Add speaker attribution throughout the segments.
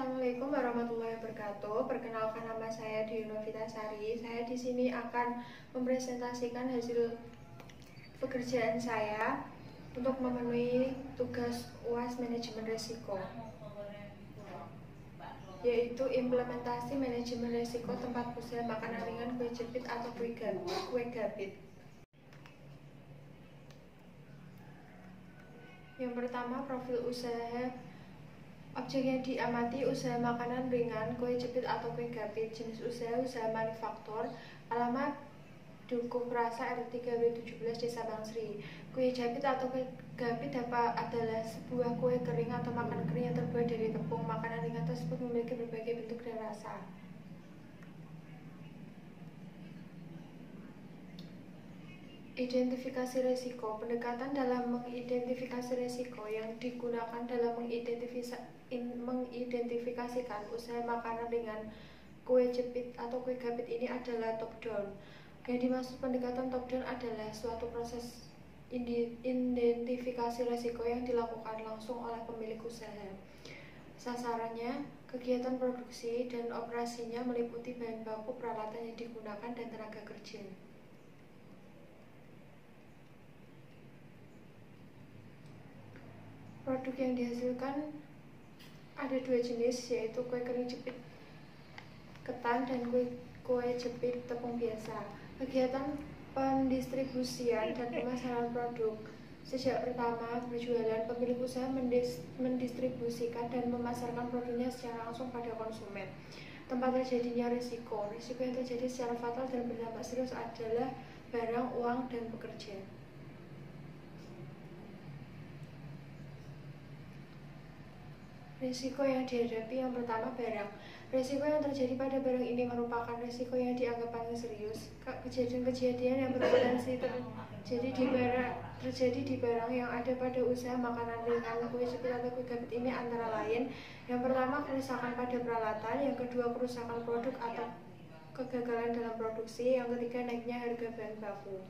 Speaker 1: Assalamualaikum warahmatullahi wabarakatuh. Perkenalkan, nama saya Dinovita Sari. Saya di sini akan mempresentasikan hasil pekerjaan saya untuk memenuhi tugas UAS manajemen risiko, yaitu implementasi manajemen risiko tempat usaha makanan ringan, kue jepit atau kue gabit. Yang pertama, profil usaha. Objek yang diamati usaha makanan ringan, kue jepit atau kue gabit. Jenis usaha manufaktur. Alamat Dukuh Rasa RT 3W 17 Desa Bangsri. Kue jepit atau kue gabit adalah sebuah kue kering atau makan kering yang terbuat dari tepung. Makanan ringan tersebut memiliki berbagai bentuk dan rasa. Identifikasi risiko. Pendekatan dalam mengidentifikasi risiko yang digunakan dalam mengidentifikasikan usaha makanan ringan, kue jepit atau kue gabit ini adalah top down. Yang dimaksud pendekatan top down adalah suatu proses identifikasi risiko yang dilakukan langsung oleh pemilik usaha. Sasarannya, kegiatan produksi dan operasinya meliputi bahan baku, peralatan yang digunakan, dan tenaga kerja. Produk yang dihasilkan ada dua jenis, yaitu kue kering jepit ketan dan kue jepit tepung biasa. Kegiatan pendistribusian dan pemasaran produk. Sejak pertama berjualan, pemilik usaha mendistribusikan dan memasarkan produknya secara langsung pada konsumen. Tempat terjadinya risiko. Risiko yang terjadi secara fatal dan berdampak serius adalah barang, uang, dan pekerja. Risiko yang dihadapi. Yang pertama, barang. Risiko yang terjadi pada barang ini merupakan risiko yang dianggap paling serius. Kejadian-kejadian yang berpotensi terjadi di barang yang ada pada usaha makanan ringan, kue jepit atau kue gabit ini antara lain: yang pertama, kerusakan pada peralatan; yang kedua, kerusakan produk atau kegagalan dalam produksi; yang ketiga, naiknya harga bahan baku.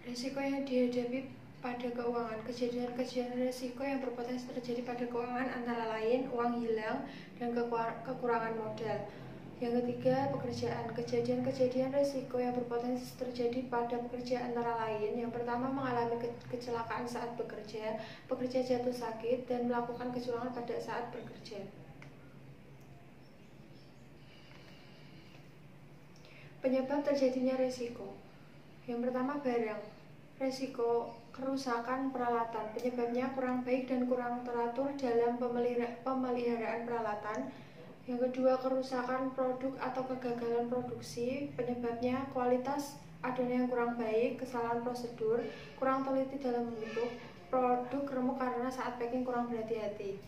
Speaker 1: Risiko yang dihadapi pada keuangan. Kejadian-kejadian risiko yang berpotensi terjadi pada keuangan antara lain uang hilang dan kekurangan modal. Yang ketiga, pekerjaan. Kejadian-kejadian risiko yang berpotensi terjadi pada pekerja antara lain: yang pertama, mengalami kecelakaan saat bekerja, pekerja jatuh sakit, dan melakukan kecurangan pada saat bekerja. Penyebab terjadinya risiko. Yang pertama, barang. Risiko kerusakan peralatan. Penyebabnya kurang baik dan kurang teratur dalam pemeliharaan peralatan. Yang kedua, kerusakan produk atau kegagalan produksi. Penyebabnya kualitas adonan yang kurang baik, kesalahan prosedur, kurang teliti dalam membentuk, produk remuk karena saat packing kurang berhati-hati.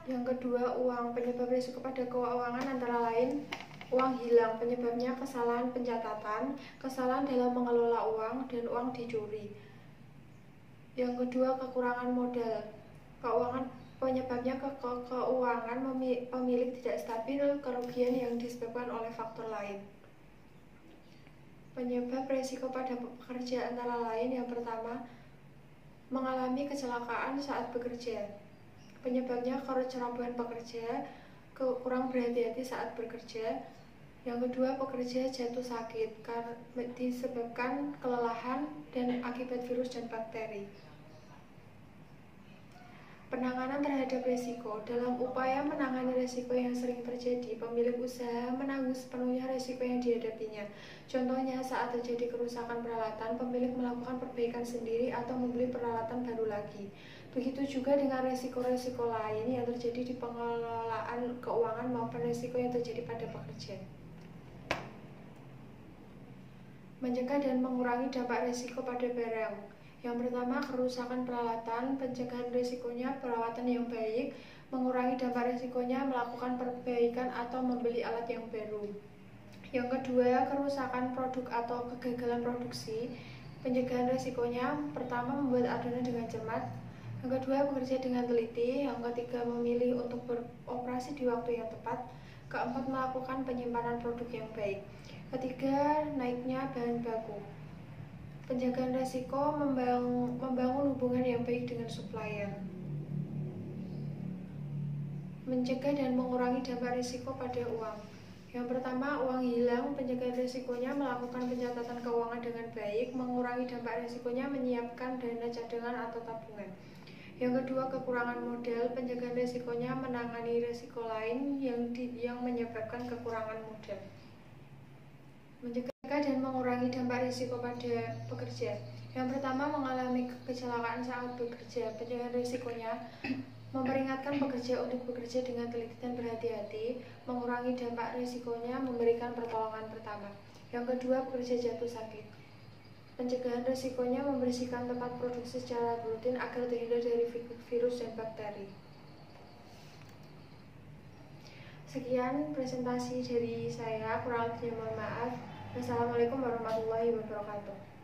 Speaker 1: Yang kedua, uang. Penyebab risiko pada keuangan antara lain uang hilang. Penyebabnya kesalahan pencatatan, kesalahan dalam mengelola uang, dan uang dicuri. Yang kedua, kekurangan modal. Penyebabnya keuangan pemilik tidak stabil, kerugian yang disebabkan oleh faktor lain. Penyebab risiko pada pekerja antara lain: yang pertama, mengalami kecelakaan saat bekerja. Penyebabnya kecerobohan pekerja, kurang berhati-hati saat bekerja. Yang kedua, pekerja jatuh sakit disebabkan kelelahan dan akibat virus dan bakteri. Penanganan terhadap risiko. Dalam upaya menangani risiko yang sering terjadi, pemilik usaha menanggung sepenuhnya risiko yang dihadapinya. Contohnya, saat terjadi kerusakan peralatan, pemilik melakukan perbaikan sendiri atau membeli peralatan baru lagi. Begitu juga dengan risiko-risiko lain yang terjadi di pengelolaan keuangan maupun risiko yang terjadi pada pekerja. Mencegah dan mengurangi dampak risiko pada barang. Yang pertama, kerusakan peralatan. Pencegahan risikonya perawatan yang baik. Mengurangi dampak risikonya melakukan perbaikan atau membeli alat yang baru. Yang kedua, kerusakan produk atau kegagalan produksi. Pencegahan risikonya: pertama, membuat adonan dengan cermat. Yang kedua, bekerja dengan teliti. Yang ketiga, memilih untuk beroperasi di waktu yang tepat. Keempat, melakukan penyimpanan produk yang baik. Ketiga, naiknya bahan baku. Penjagaan resiko, membangun hubungan yang baik dengan supplier. Mencegah dan mengurangi dampak risiko pada uang. Yang pertama, uang hilang. Pencegahan risikonya melakukan pencatatan keuangan dengan baik. Mengurangi dampak risikonya menyiapkan dana cadangan atau tabungan. Yang kedua, kekurangan modal. Pencegahan risikonya menangani risiko lain yang menyebabkan kekurangan modal. Mencegah dan mengurangi dampak risiko pada pekerja. Yang pertama, mengalami kecelakaan saat bekerja. Pencegahan risikonya memperingatkan pekerja untuk bekerja dengan teliti dan berhati-hati. Mengurangi dampak risikonya memberikan pertolongan pertama. Yang kedua, pekerja jatuh sakit. Pencegahan risikonya membersihkan tempat produksi secara rutin agar terhindar dari virus dan bakteri. Sekian presentasi dari saya, kurang lebihnya mohon maaf. Wassalamualaikum warahmatullahi wabarakatuh.